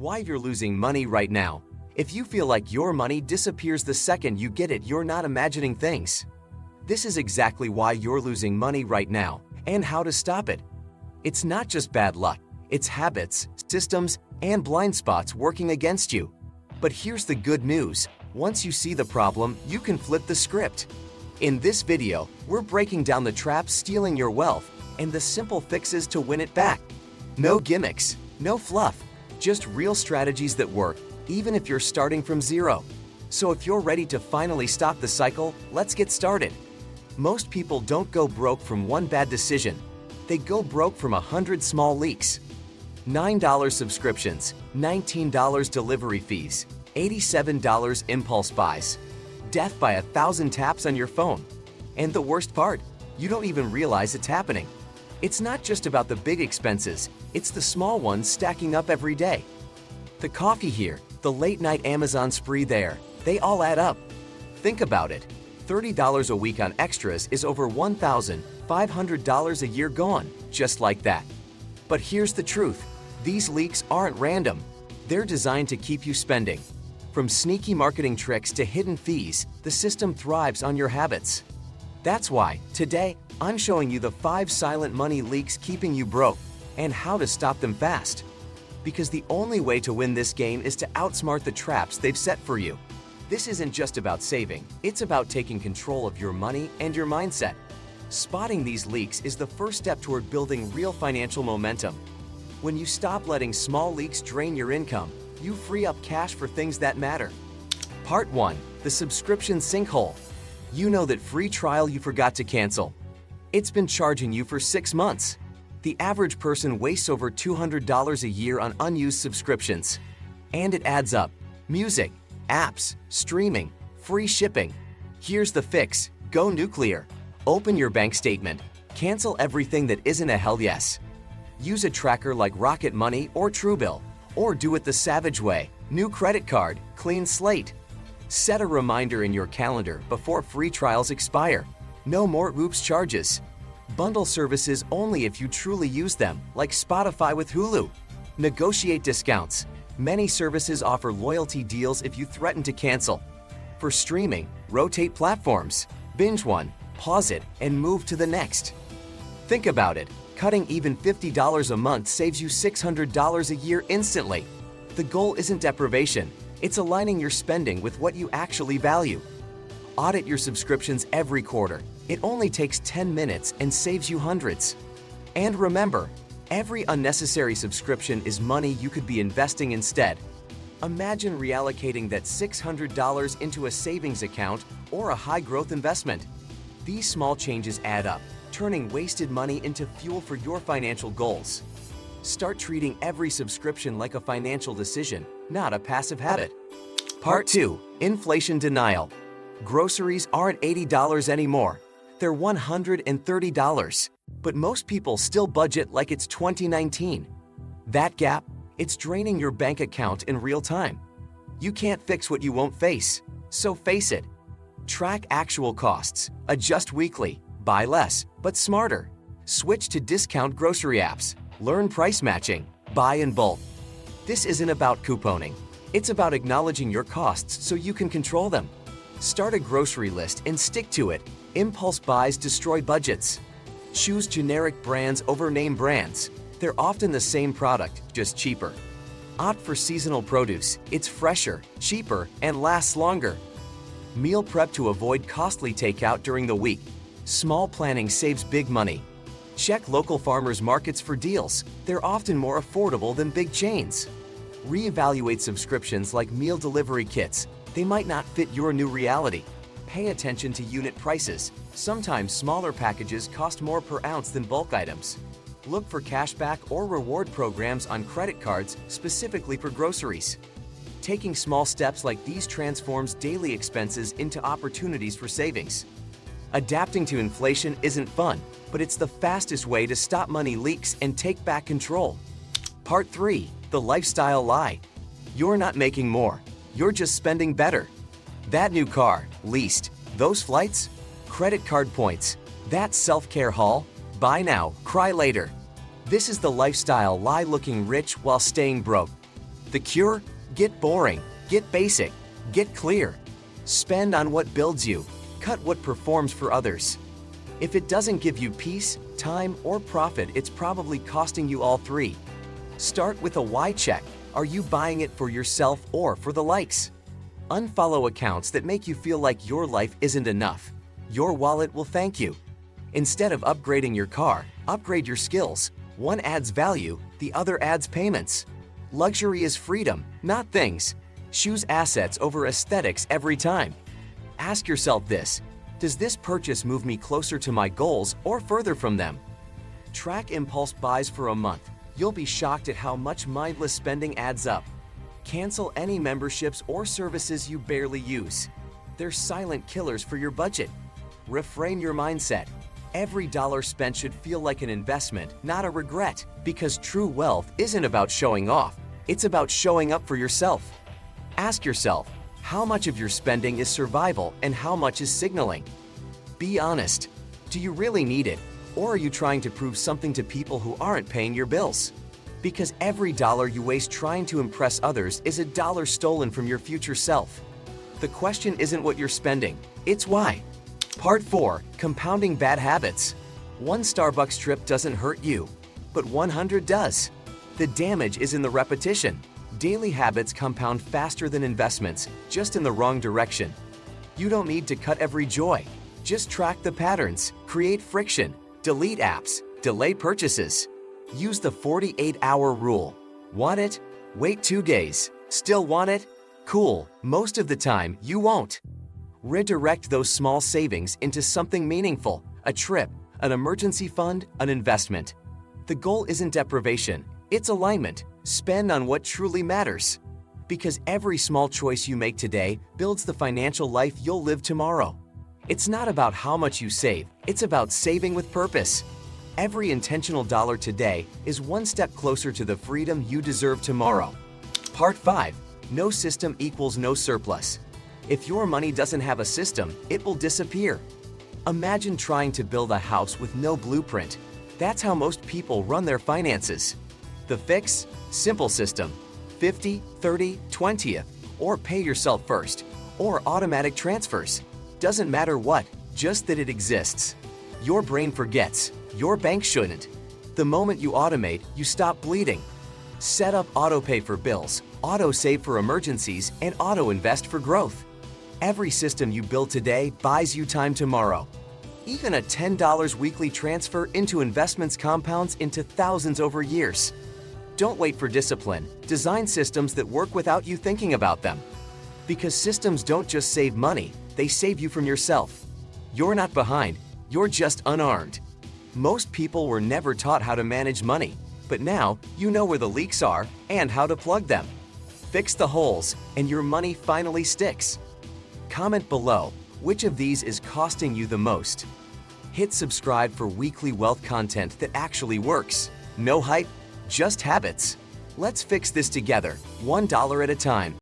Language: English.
Why you're losing money right now. If you feel like your money disappears the second you get it, you're not imagining things. This is exactly why you're losing money right now and how to stop it. It's not just bad luck, it's habits, systems, and blind spots working against you. But here's the good news. Once you see the problem, you can flip the script. In this video, we're breaking down the traps stealing your wealth and the simple fixes to win it back. No gimmicks, no fluff, just real strategies that work, even if you're starting from zero. So if you're ready to finally stop the cycle, let's get started. Most people don't go broke from one bad decision. They go broke from 100 small leaks. $9 subscriptions, $19 delivery fees, $87 impulse buys, death by 1,000 taps on your phone. And the worst part, you don't even realize it's happening. It's not just about the big expenses, it's the small ones stacking up every day. The coffee here, the late night Amazon spree there, they all add up. Think about it. $30 a week on extras is over $1,500 a year gone, just like that. But here's the truth. These leaks aren't random. They're designed to keep you spending. From sneaky marketing tricks to hidden fees, the system thrives on your habits. That's why, today, I'm showing you the 5 silent money leaks keeping you broke and how to stop them fast. Because the only way to win this game is to outsmart the traps they've set for you. This isn't just about saving, it's about taking control of your money and your mindset. Spotting these leaks is the first step toward building real financial momentum. When you stop letting small leaks drain your income, you free up cash for things that matter. Part 1. The subscription sinkhole. You know that free trial you forgot to cancel. It's been charging you for 6 months. The average person wastes over $200 a year on unused subscriptions. And it adds up. Music, apps, streaming, free shipping. Here's the fix. Go nuclear. Open your bank statement. Cancel everything that isn't a hell yes. Use a tracker like Rocket Money or Truebill. Or do it the savage way. New credit card, clean slate. Set a reminder in your calendar before free trials expire. No more oops charges. Bundle services only if you truly use them, like Spotify with Hulu. Negotiate discounts. Many services offer loyalty deals if you threaten to cancel. For streaming, rotate platforms. Binge one, pause it, and move to the next. Think about it. Cutting even $50 a month saves you $600 a year instantly. The goal isn't deprivation. It's aligning your spending with what you actually value. Audit your subscriptions every quarter. It only takes 10 minutes and saves you hundreds. And remember, every unnecessary subscription is money you could be investing instead. Imagine reallocating that $600 into a savings account or a high-growth investment. These small changes add up, turning wasted money into fuel for your financial goals. Start treating every subscription like a financial decision, not a passive habit. Part 2. Inflation denial. Groceries aren't $80 anymore. They're $130. But most people still budget like it's 2019. That gap, it's draining your bank account in real time. You can't fix what you won't face, so face it. Track actual costs, adjust weekly, buy less, but smarter. Switch to discount grocery apps. Learn price matching. Buy in bulk. This isn't about couponing. It's about acknowledging your costs so you can control them. Start a grocery list and stick to it. Impulse buys destroy budgets. Choose generic brands over name brands. They're often the same product, just cheaper. Opt for seasonal produce. It's fresher, cheaper, and lasts longer. Meal prep to avoid costly takeout during the week. Small planning saves big money. Check local farmers markets for deals. They're often more affordable than big chains. Reevaluate subscriptions like meal delivery kits. They might not fit your new reality. Pay attention to unit prices. Sometimes smaller packages cost more per ounce than bulk items. Look for cashback or reward programs on credit cards specifically for groceries. Taking small steps like these transforms daily expenses into opportunities for savings. Adapting to inflation isn't fun, but it's the fastest way to stop money leaks and take back control. Part 3. The lifestyle lie. You're not making more. You're just spending better. That new car, leased. Those flights, credit card points. That self-care haul, buy now, cry later. This is the lifestyle lie, looking rich while staying broke. The cure? Get boring, get basic, get clear. Spend on what builds you, cut what performs for others. If it doesn't give you peace, time, or profit, it's probably costing you all three. Start with a why check. Are you buying it for yourself or for the likes? Unfollow accounts that make you feel like your life isn't enough. Your wallet will thank you. Instead of upgrading your car, upgrade your skills. One adds value, the other adds payments. Luxury is freedom, not things. Choose assets over aesthetics every time. Ask yourself this: does this purchase move me closer to my goals or further from them? Track impulse buys for a month. You'll be shocked at how much mindless spending adds up. Cancel any memberships or services you barely use. They're silent killers for your budget. Reframe your mindset. Every dollar spent should feel like an investment, not a regret, because true wealth isn't about showing off. It's about showing up for yourself. Ask yourself, how much of your spending is survival and how much is signaling? Be honest. Do you really need it? Or are you trying to prove something to people who aren't paying your bills? Because every dollar you waste trying to impress others is a dollar stolen from your future self. The question isn't what you're spending, it's why. Part 4. Compounding bad habits. One Starbucks trip doesn't hurt you, but 100 does. The damage is in the repetition. Daily habits compound faster than investments, just in the wrong direction. You don't need to cut every joy. Just track the patterns, create friction, delete apps, delay purchases. Use the 48-hour rule. Want it? Wait 2 days. Still want it? Cool, most of the time you won't. Redirect those small savings into something meaningful: a trip, an emergency fund, an investment. The goal isn't deprivation, it's alignment. Spend on what truly matters. Because every small choice you make today builds the financial life you'll live tomorrow. It's not about how much you save, it's about saving with purpose. Every intentional dollar today is one step closer to the freedom you deserve tomorrow. Part 5. No system equals no surplus. If your money doesn't have a system, it will disappear. Imagine trying to build a house with no blueprint. That's how most people run their finances. The fix? Simple system. 50, 30, 20th, or pay yourself first, or automatic transfers. Doesn't matter what, just that it exists. Your brain forgets. Your bank shouldn't. The moment you automate, you stop bleeding. Set up auto-pay for bills, auto-save for emergencies, and auto-invest for growth. Every system you build today buys you time tomorrow. Even a $10 weekly transfer into investments compounds into thousands over years. Don't wait for discipline. Design systems that work without you thinking about them. Because systems don't just save money, they save you from yourself. You're not behind, you're just unarmed. Most people were never taught how to manage money, but now you know where the leaks are and how to plug them. Fix the holes, and your money finally sticks. Comment below, which of these is costing you the most? Hit subscribe for weekly wealth content that actually works. No hype, just habits. Let's fix this together, $1 at a time.